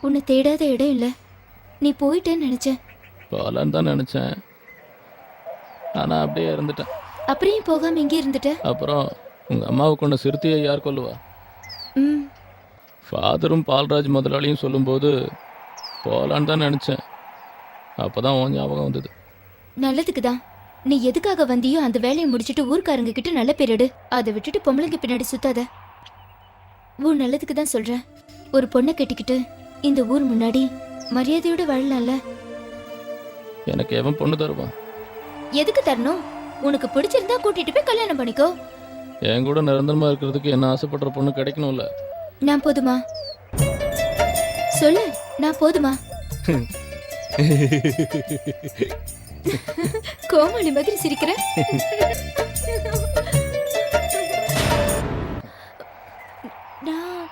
உன்னை தேடாத இடம் இல்ல. நீ போயிட்டேன்னு நினைச்சேன். போகலான்னு தான் நினச்சேன், ஆனால் அப்படியே இருந்துட்டேன். அப்புறம் ஏன் போகாம இங்கே இருந்துட்ட? அப்புறம் உங்கள் அம்மாவை கொண்ட சிறுத்தையை யார் கொல்லுவா? ம். ஃபாதரும் பால்ராஜ் முதலாளியும் சொல்லும்போது போகலான்னு தான் நினச்சேன். அப்போ தான் உன் ஞாபகம் வந்தது. நல்லதுக்கு தான். நீ எதுக்காக வந்தியோ அந்த வேலையை முடிச்சிட்டு ஊர்க்காரங்க கிட்ட நல்ல பேர் எடு. அதை விட்டுட்டு பொம்பளைங்க பின்னாடி சுத்தாத. ஊர் நல்லதுக்கு தான் சொல்றேன். ஒரு பொண்ணை கட்டிக்கிட்டு இந்த ஊர் முன்னாடி மரியாதையோட வாழலாம்ல. எனக்கு எவன் பொண்ணு தருவான்? எதுக்கு தரணும்? உனக்கு பிடிச்சிருந்தா கூட்டிட்டு போய் கல்யாணம் பண்ணிக்கோ. என் கூட நிரந்தரமாக இருக்கிறதுக்கு என்ன ஆசைப்படுற பொண்ணு கிடைக்கணும்ல. நான் போதுமா? சொல்லு, நான் போதுமா? கோமாளி மாதிரி சிரிக்கிற. நான்